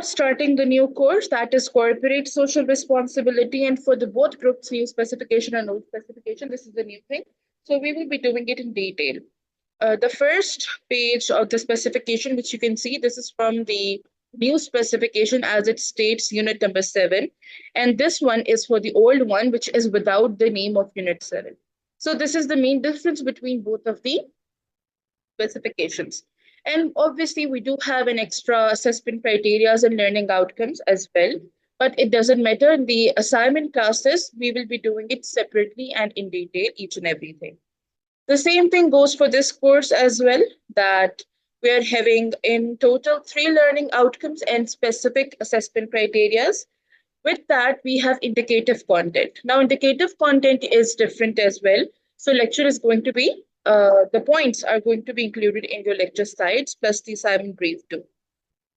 starting the new course, that is corporate social responsibility. And for the both groups, new specification and old specification, this is the new thing. So we will be doing it in detail. The first page of the specification, which you can see, this is from the new specification as it states unit number 7. And this one is for the old one, which is without the name of unit 7. So this is the main difference between both of the specifications. And obviously, we do have an extra assessment criteria and learning outcomes as well. But it doesn't matter. In the assignment classes, we will be doing it separately and in detail, each and everything. The same thing goes for this course as well, that we are having in total 3 learning outcomes and specific assessment criteria. With that, we have indicative content. Now, indicative content is different as well. So lecture is going to be, the points are going to be included in your lecture slides plus the assignment brief too.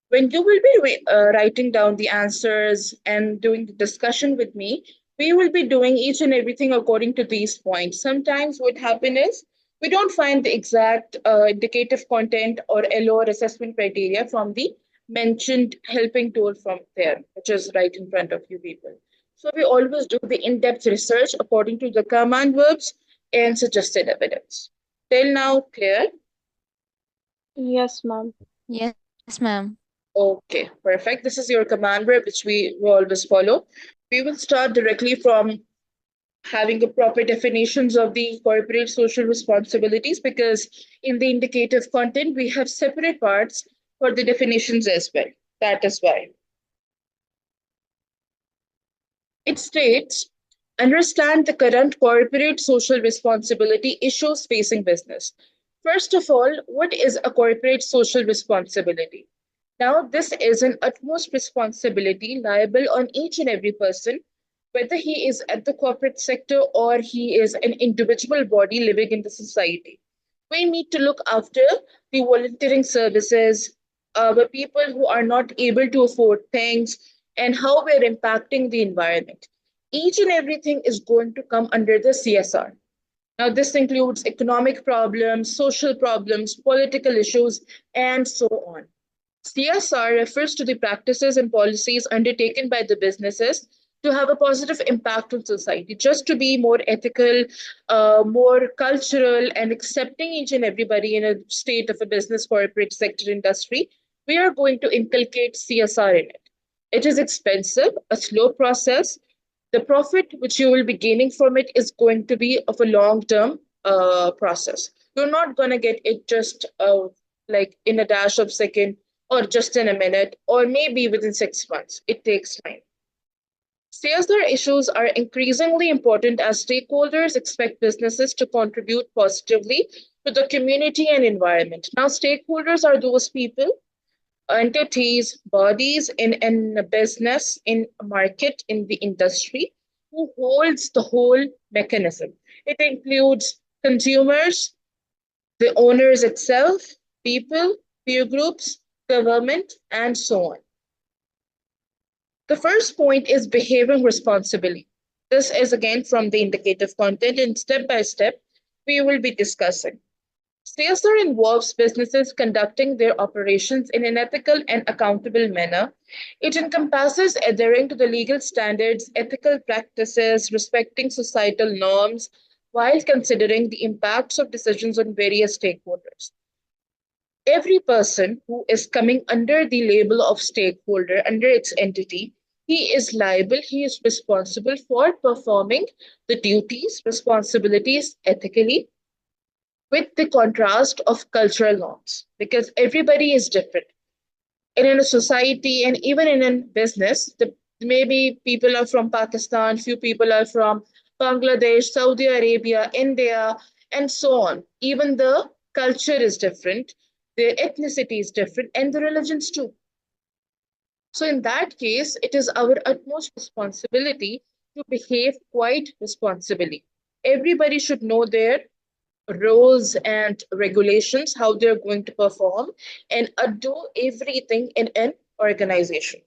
When you will be writing down the answers and doing the discussion with me, we will be doing each and everything according to these points. Sometimes what happens is we don't find the exact indicative content or LO or assessment criteria from the mentioned helping tool from there, which is right in front of you people. So we always do the in-depth research according to the command verbs and suggested evidence. Till now, clear? Yes, ma'am. Yes, ma'am. Okay, perfect. This is your command verb, which we always follow. We will start directly from having a proper definitions of the corporate social responsibilities, because in the indicative content, we have separate parts for the definitions as well. That is why. It states, understand the current corporate social responsibility issues facing business. First of all, what is a corporate social responsibility? Now, this is an utmost responsibility liable on each and every person, whether he is at the corporate sector or he is an individual body living in the society. We need to look after the volunteering services, the people who are not able to afford things, and how we're impacting the environment. Each and everything is going to come under the CSR. Now, this includes economic problems, social problems, political issues, and so on. CSR refers to the practices and policies undertaken by the businesses to have a positive impact on society, just to be more ethical, more cultural, and accepting each and everybody in a state of a business, corporate sector, industry. We are going to inculcate CSR in it. It is expensive, a slow process. The profit which you will be gaining from it is going to be of a long-term process. You're not going to get it just like in a dash of second or just in a minute or maybe within 6 months. It takes time. CSR issues are increasingly important as stakeholders expect businesses to contribute positively to the community and environment. Now, stakeholders are those people, entities, bodies in a business, in a market, in the industry, who holds the whole mechanism. It includes consumers, the owners itself, people, peer groups, government, and so on. The first point is behaving responsibly. This is again from the indicative content, and step by step, we will be discussing. CSR involves businesses conducting their operations in an ethical and accountable manner. It encompasses adhering to the legal standards, ethical practices, respecting societal norms, while considering the impacts of decisions on various stakeholders. Every person who is coming under the label of stakeholder, under its entity, he is liable, he is responsible for performing the duties, responsibilities ethically, with the contrast of cultural norms, because everybody is different. And in a society and even in a business, maybe people are from Pakistan, few people are from Bangladesh, Saudi Arabia, India, and so on. Even the culture is different, their ethnicity is different, and the religions too. So in that case, it is our utmost responsibility to behave quite responsibly. Everybody should know their roles and regulations, how they're going to perform, and do everything in an organization.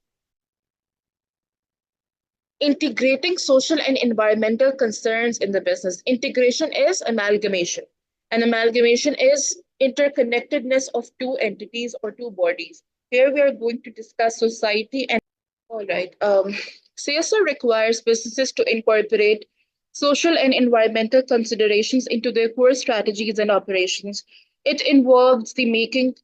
Integrating social and environmental concerns in the business. Integration is amalgamation, and amalgamation is interconnectedness of two entities or two bodies. Here we are going to discuss society and all right. CSR requires businesses to incorporate social and environmental considerations into their core strategies and operations. It involves the making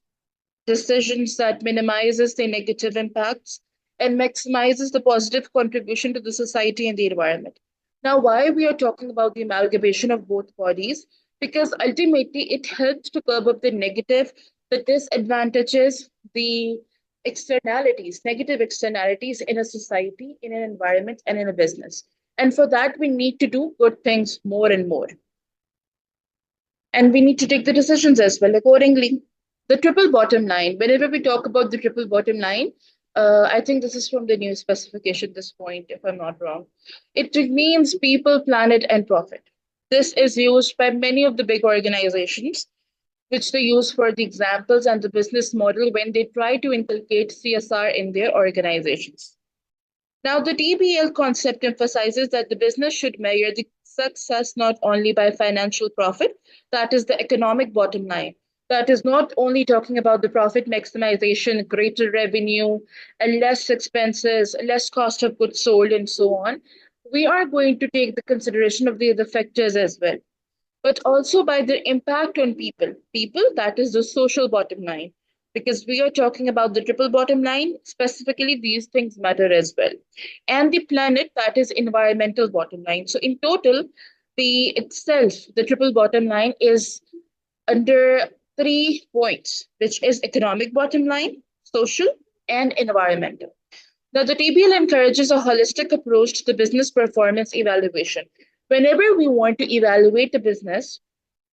decisions that minimizes the negative impacts and maximizes the positive contribution to the society and the environment. Now, why we are talking about the amalgamation of both bodies? Because ultimately it helps to curb up the negative, the disadvantages, the externalities, negative externalities in a society, in an environment, and in a business. And for that, we need to do good things more and more. And we need to take the decisions as well accordingly. The triple bottom line, whenever we talk about the triple bottom line, I think this is from the new specification, this point, if I'm not wrong. It means people, planet, and profit. This is used by many of the big organizations, which they use for the examples and the business model when they try to inculcate CSR in their organizations. Now, the TBL concept emphasizes that the business should measure the success not only by financial profit, that is the economic bottom line. That is not only talking about the profit maximization, greater revenue, and less expenses, less cost of goods sold, and so on. We are going to take the consideration of the other factors as well, but also by their impact on people. People, that is the social bottom line. Because we are talking about the triple bottom line, specifically, these things matter as well. And the planet, that is environmental bottom line. So, in total, the triple bottom line is under 3 points, which is economic bottom line, social, and environmental. Now, the TBL encourages a holistic approach to the business performance evaluation. Whenever we want to evaluate a business,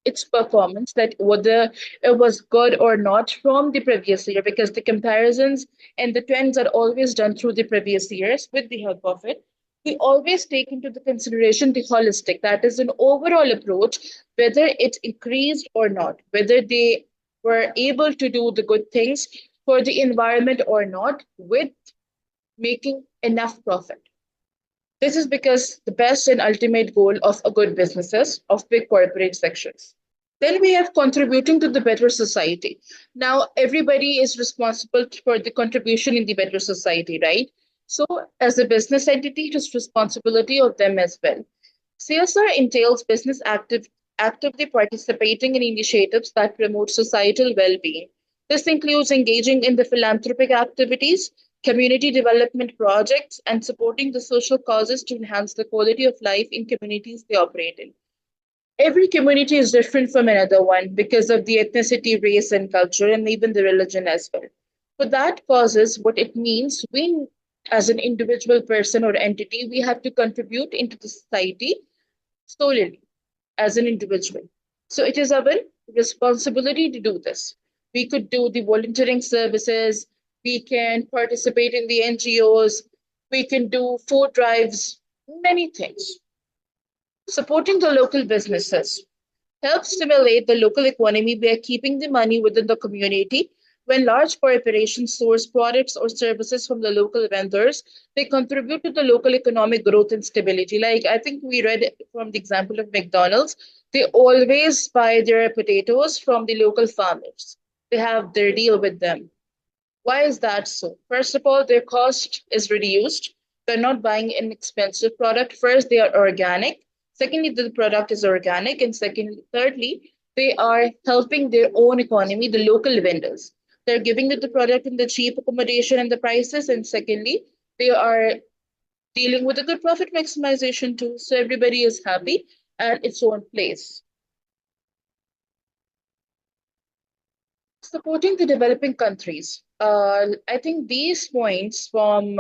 its performance, that whether it was good or not from the previous year, because the comparisons and the trends are always done through the previous years with the help of it. We always take into the consideration the holistic, that is an overall approach, whether it increased or not, whether they were able to do the good things for the environment or not, with making enough profit. This is because the best and ultimate goal of a good businesses, of big corporate sections. Then we have contributing to the better society. Now, everybody is responsible for the contribution in the better society, right? So, as a business entity, it is responsibility of them as well. CSR entails actively participating in initiatives that promote societal well-being. This includes engaging in the philanthropic activities, community development projects, and supporting the social causes to enhance the quality of life in communities they operate in. Every community is different from another one because of the ethnicity, race, and culture, and even the religion as well. For that causes, what it means, we as an individual person or entity, we have to contribute into the society solely as an individual. So it is our responsibility to do this. We could do the volunteering services, we can participate in the NGOs, we can do food drives, many things. Supporting the local businesses helps stimulate the local economy by keeping the money within the community. When large corporations source products or services from the local vendors, they contribute to the local economic growth and stability. Like I think we read from the example of McDonald's, they always buy their potatoes from the local farmers. They have their deal with them. Why is that so? First of all, their cost is reduced. They're not buying an expensive product. First, they are organic. Secondly, the product is organic. And thirdly, they are helping their own economy, the local vendors. They're giving it the product in the cheap accommodation and the prices. And secondly, they are dealing with a good profit maximization too. So everybody is happy at its own place. Supporting the developing countries. I think these points from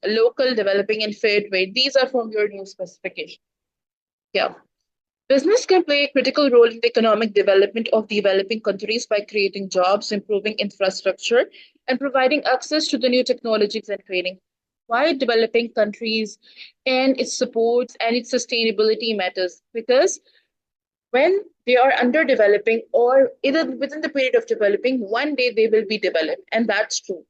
local, developing, and fair trade, these are from your new specification. Yeah. Business can play a critical role in the economic development of developing countries by creating jobs, improving infrastructure, and providing access to the new technologies and training. Why developing countries and its supports and its sustainability matters? Because when they are underdeveloping or either within the period of developing, one day they will be developed. And that's true.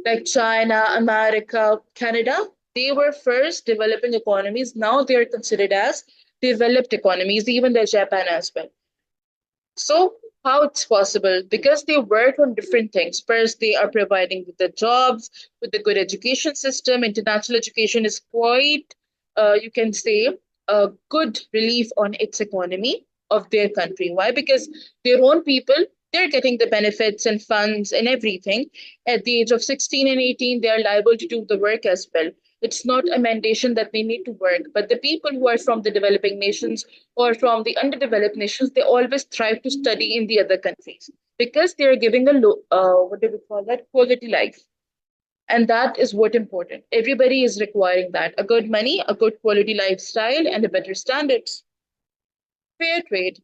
Like China, America, Canada, they were first developing economies. Now they are considered as developed economies, even the Japan as well. So How it's possible? Because they work on different things. First, they are providing with the jobs, with the good education system. International education is quite, you can say, a good relief on its economy of their country. Why? Because their own people, they're getting the benefits and funds and everything. At the age of 16 and 18, they are liable to do the work as well. It's not a mandation that they need to work, but the people who are from the developing nations or from the underdeveloped nations, they always thrive to study in the other countries because they are giving a low, what do we call that, quality life. And that is what important. Everybody is requiring that a good money, a good quality lifestyle, and a better standards. Fair trade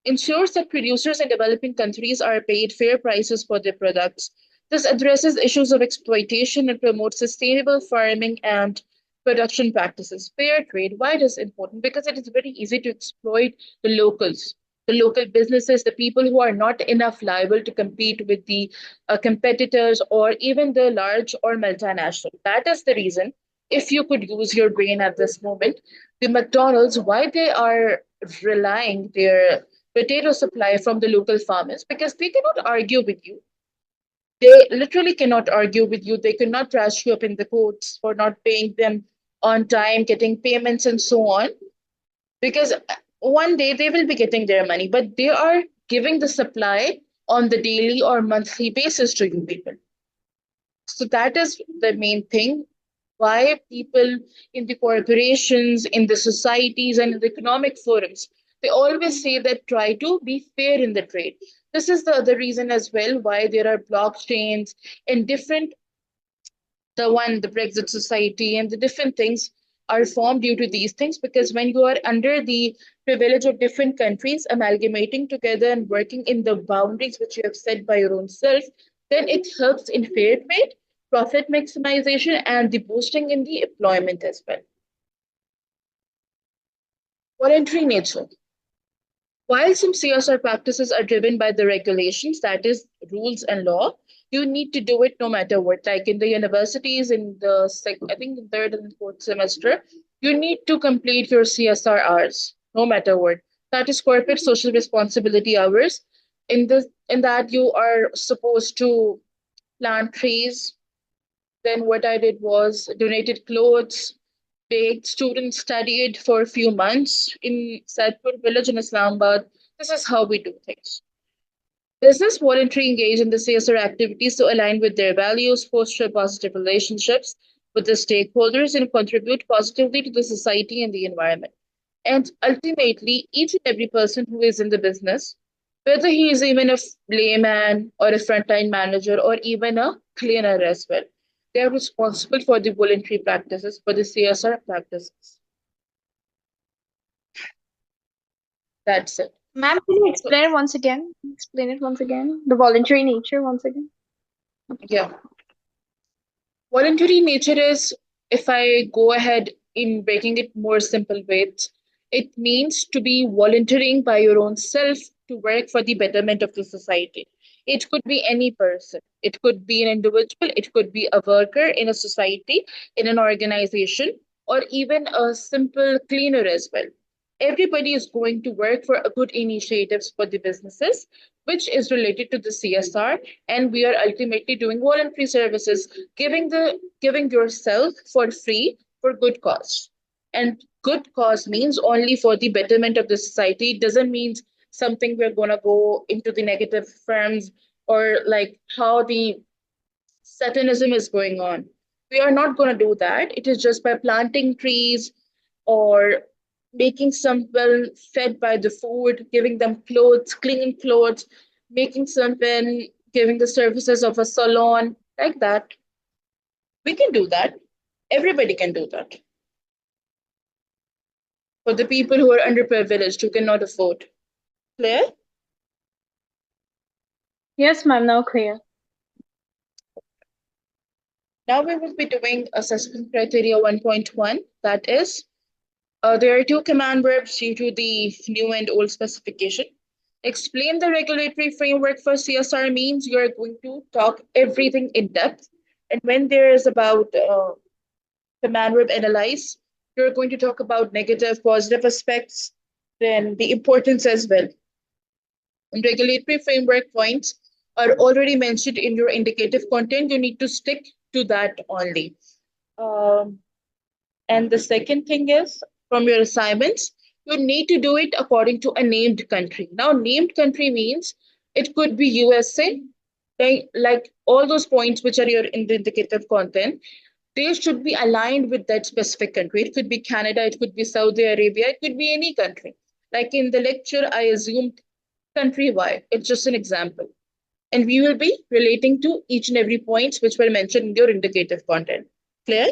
ensures that producers in developing countries are paid fair prices for their products. This addresses issues of exploitation and promotes sustainable farming and production practices. Fair trade, why it is important? Because it is very easy to exploit the locals, the local businesses, the people who are not enough liable to compete with the competitors or even the large or multinational. That is the reason, if you could use your brain at this moment, the McDonald's, why they are relying their potato supply from the local farmers, because they cannot argue with you. They literally cannot argue with you. They cannot trash you up in the courts for not paying them on time, getting payments, and so on. Because one day they will be getting their money, but they are giving the supply on the daily or monthly basis to you people. So that is the main thing why people in the corporations, in the societies, and in the economic forums, they always say that try to be fair in the trade. This is the other reason as well why there are blockchains and different, the Brexit Society and the different things are formed due to these things, because when you are under the privilege of different countries amalgamating together and working in the boundaries which you have set by your own self, then it helps in fair trade, profit maximization, and the boosting in the employment as well. Voluntary nature. While some CSR practices are driven by the regulations, that is, rules and law, you need to do it no matter what. Like in the universities, in the I think the third and fourth semester, you need to complete your CSR hours, no matter what. That is corporate social responsibility hours. In that you are supposed to plant trees. Then what I did was donated clothes, baked, students studied for a few months in Saidpur village in Islamabad. This is how we do things. Business voluntary engage in the CSR activities to align with their values, foster positive relationships with the stakeholders, and contribute positively to the society and the environment. And ultimately, each and every person who is in the business, whether he is even a layman or a frontline manager or even a cleaner as well, they are responsible for the voluntary practices, for the CSR practices. That's it. Ma'am, can you So, explain it once again? Explain it once again. The voluntary nature once again. yeah. Voluntary nature is, if I go ahead in breaking it more simple ways, it means to be volunteering by your own self to work for the betterment of the society. It could be any person, it could be an individual, it could be a worker in a society, in an organization, or even a simple cleaner as well. Everybody is going to work for a good initiatives for the businesses, which is related to the CSR, and we are ultimately doing voluntary services, giving yourself for free for good cause. And good cause means only for the betterment of the society. It doesn't mean something we're gonna go into the negative firms or like how the satanism is going on. We are not gonna do that. It is just by planting trees or making someone fed by the food, giving them clothes, clean clothes, making someone giving the services of a salon, like that. We can do that. Everybody can do that. For the people who are underprivileged, who cannot afford. Clear? Yes, ma'am, now clear. Now we will be doing assessment criteria 1.1. That is, there are two command verbs due to the new and old specification. Explain the regulatory framework for CSR means you're going to talk everything in depth. And when there is about command verb analyze, you're going to talk about negative, positive aspects, then the importance as well. And regulatory framework points are already mentioned in your indicative content. You need to stick to that only. Um, and the second thing is from your assignments, you need to do it according to a named country. Now, named country means it could be USA, like all those points which are your in the indicative content, they should be aligned with that specific country. It could be Canada, it could be Saudi Arabia, it could be any country. Like in the lecture, I assumed country Y. It's just an example. And we will be relating to each and every points which were mentioned in your indicative content. Clear?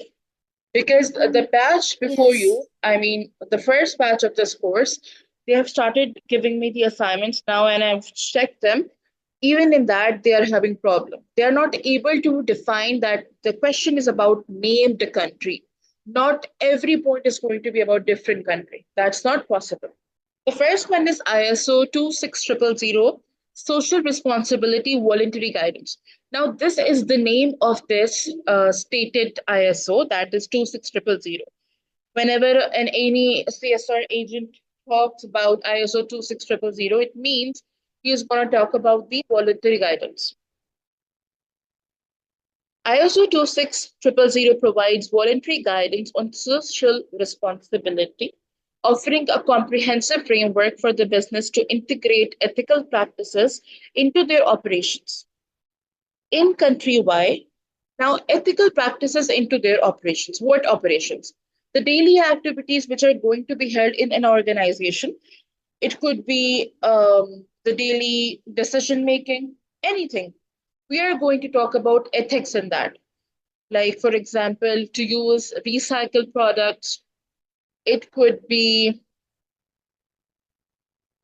Because the batch before Yes. you, I mean, the first batch of this course, they have started giving me the assignments now, and I've checked them. Even in that, they are having problem. They are not able to define that the question is about named country. Not every point is going to be about different country. That's not possible. The first one is ISO 26000, Social Responsibility Voluntary Guidance. Now, this is the name of this stated ISO, that is 26000. Whenever any CSR agent talks about ISO 26000, it means he is going to talk about the voluntary guidance. ISO 26000 provides voluntary guidance on social responsibility, offering a comprehensive framework for the business to integrate ethical practices into their operations. In country Y, now ethical practices into their operations. What operations? The daily activities which are going to be held in an organization. It could be the daily decision making, anything. We are going to talk about ethics in that. Like, for example, to use recycled products, it could be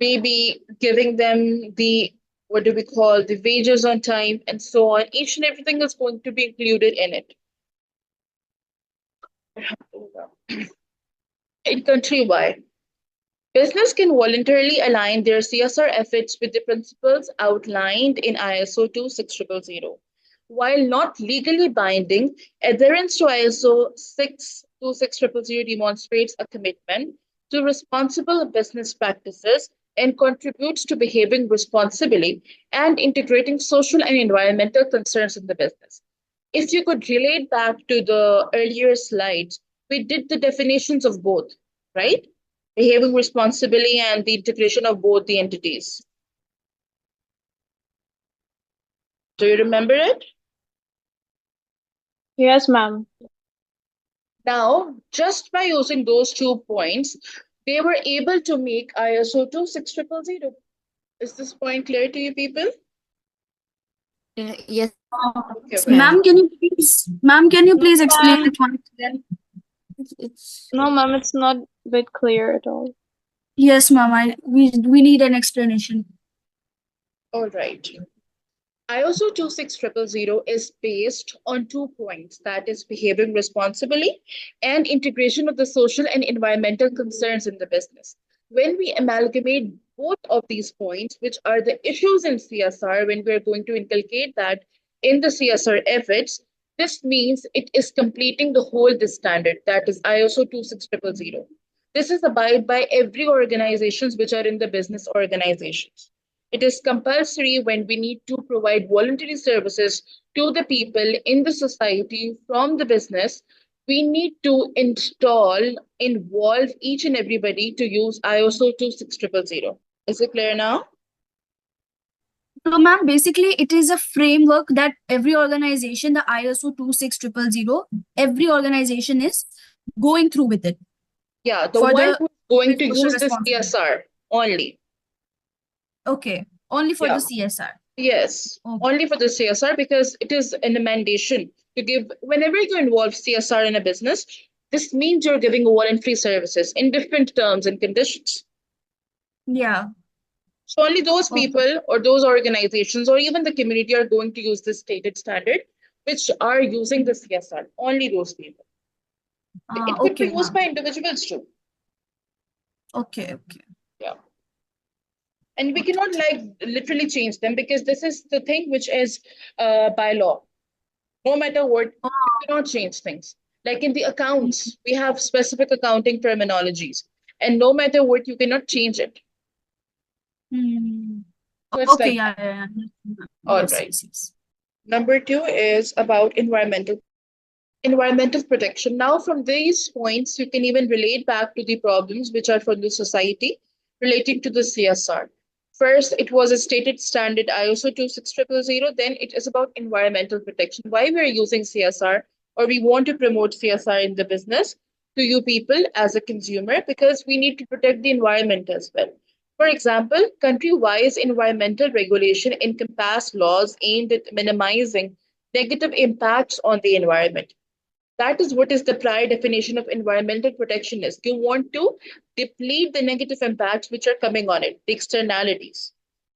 maybe giving them the, what do we call, the wages on time and so on. Each and everything is going to be included in it. In country Y, business can voluntarily align their CSR efforts with the principles outlined in ISO 26000. While not legally binding, adherence to ISO 26000 demonstrates a commitment to responsible business practices and contributes to behaving responsibly and integrating social and environmental concerns in the business. If you could relate back to the earlier slides, we did the definitions of both, right? Behaving responsibly and the integration of both the entities. Do you remember it? Yes, ma'am. Now, just by using those 2 points, they were able to make ISO 26000. Is this point clear to you people? Yes, Okay, ma'am. well, Ma'am, can you please explain Ma'am. it once again? It's No, ma'am, it's not a bit clear at all. Yes, ma'am. We need an explanation. all right. ISO 26000 is based on 2 points, that is behaving responsibly and integration of the social and environmental concerns in the business. When we amalgamate both of these points, which are the issues in CSR, when we're going to inculcate that in the CSR efforts, this means it is completing the whole this standard, that is ISO 26000. This is abide by every organizations which are in the business organizations. It is compulsory when we need to provide voluntary services to the people in the society from the business. We need to involve each and everybody to use ISO 26000. Is it clear now? So, ma'am, basically, it is a framework that every organization, the ISO 26000, every organization is going through with it Yeah, the for one the who's going to social use the responsibility. CSR only. Okay, only for Yeah. the CSR. Yes, Okay. only for the CSR because it is an amendation to give, whenever you involve CSR in a business, this means you're giving voluntary services in different terms and conditions. Yeah. So only those Okay. people or those organizations or even the community are going to use this stated standard, which are using the CSR. Only those people. It could be Okay, used ma'am. by individuals too. Okay. Yeah. And we cannot like literally change them because this is the thing which is by law. No matter what, you cannot change things. Like in the accounts, we have specific accounting terminologies, and no matter what, you cannot change it. Hmm. So it's Okay, like, yeah. all Yes, right. yes. Number two is about environmental protection. Now, from these points, you can even relate back to the problems which are for the society relating to the CSR. First, it was a stated standard ISO 26000. Then it is about environmental protection. Why we are using CSR, or we want to promote CSR in the business to you people as a consumer, because we need to protect the environment as well. For example, country-wise environmental regulation encompass laws aimed at minimizing negative impacts on the environment. That is what is the prior definition of environmental protection is. You want to deplete the negative impacts which are coming on it, the externalities.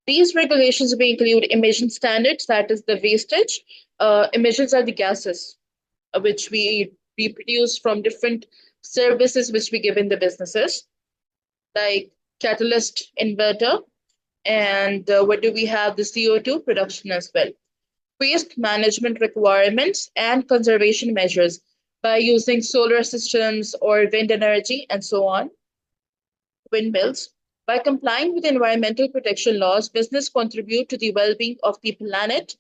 These regulations may include emission standards, that is the wastage. Emissions are the gases which we produce from different services which we give in the businesses, like catalyst inverter, and what do we have? The CO2 production as well. Waste management requirements and conservation measures by using solar systems or wind energy and so on, windmills. By complying with environmental protection laws, business contribute to the well-being of the planet.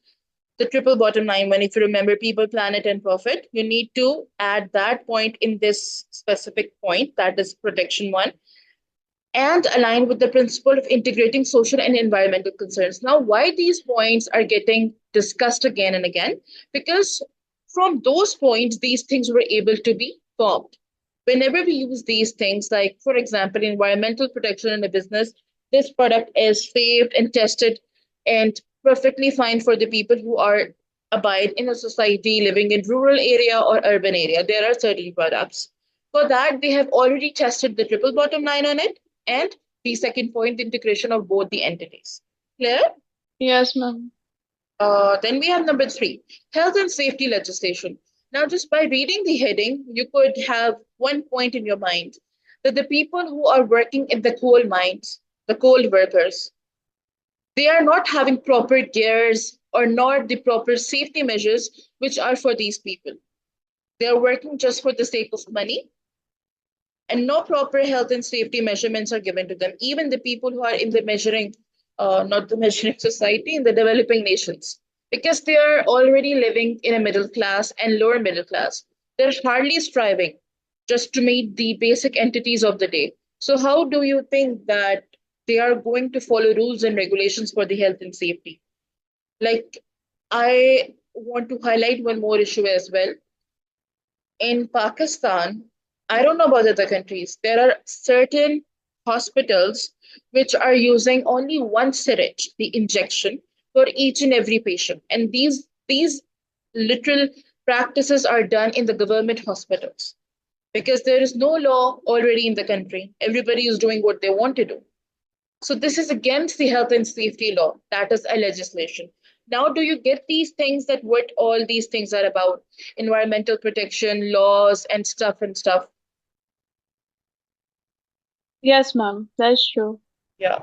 The triple bottom line one, if you remember people, planet, and profit, you need to add that point in this specific point, that is protection one, and align with the principle of integrating social and environmental concerns. Now, why these points are getting discussed again and again? Because from those points, these things were able to be formed. Whenever we use these things, like for example, environmental protection in a business, this product is saved and tested and perfectly fine for the people who are abide in a society living in rural area or urban area. There are certain products. For that, they have already tested the triple bottom line on it, and the second point, the integration of both the entities. Clear? Yes, ma'am. Then we have number three, health and safety legislation. Now, just by reading the heading, you could have one point in your mind that the people who are working in the coal mines, the coal workers, they are not having proper gears or not the proper safety measures which are for these people. They are working just for the sake of money, and no proper health and safety measurements are given to them. Even the people who are in the measuring, not the measuring society, in the developing nations, because they are already living in a middle class and lower middle class. They're hardly striving just to meet the basic entities of the day. So, how do you think that they are going to follow rules and regulations for the health and safety? Like, I want to highlight one more issue as well. In Pakistan, I don't know about other countries, there are certain hospitals which are using only one syringe, the injection, for each and every patient. And these literal practices are done in the government hospitals because there is no law already in the country. Everybody is doing what they want to do. So this is against the health and safety law. That is a legislation. Now, do you get these things that what all these things are about? Environmental protection, laws, and stuff and stuff. Yes, ma'am. That's true. Yeah.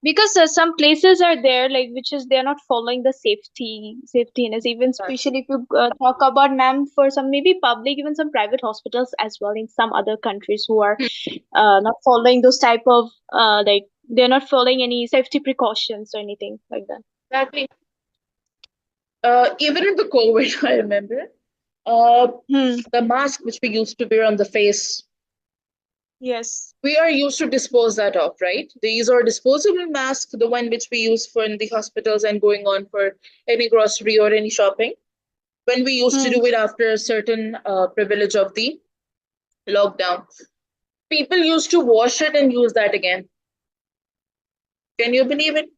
Because some places are there like which is they're not following the safetiness, even especially if you talk about, ma'am, for some maybe public, even some private hospitals as well in some other countries who are not following those type of like they're not following any safety precautions or anything like that. Exactly. Even in the COVID, I remember Hmm. the mask which we used to wear on the face, Yes. we are used to dispose that of, right? These are disposable masks, the one which we use for in the hospitals and going on for any grocery or any shopping. When we used to Hmm. do it after a certain privilege of the lockdown, people used to wash it and use that again. Can you believe it?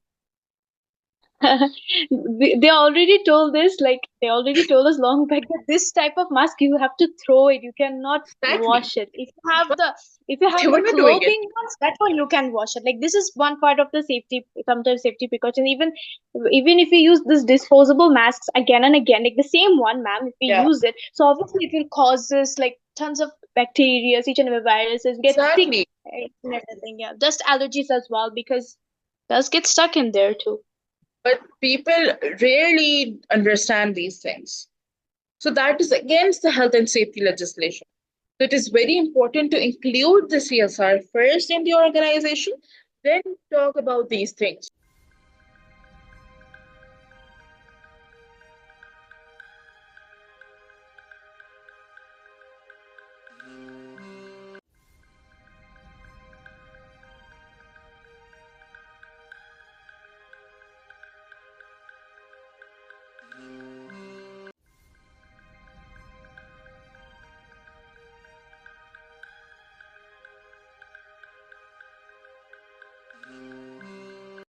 They already told this, like they already told us long back that this type of mask you have to throw it. You cannot Exactly. wash it. If you They have were the not doing it. clothing ones, that one you can wash it. Like this is one part of the safety, sometimes safety precaution. Even if we use this disposable masks again and again, like the same one, ma'am, if we Yeah, use it, so obviously it will cause us like tons of bacteria, each and every viruses, get sick exactly. and everything. Yeah, dust allergies as well because dust gets stuck in there too. But people rarely understand these things. So that is against the health and safety legislation. So it is very important to include the CSR first in the organization, then talk about these things.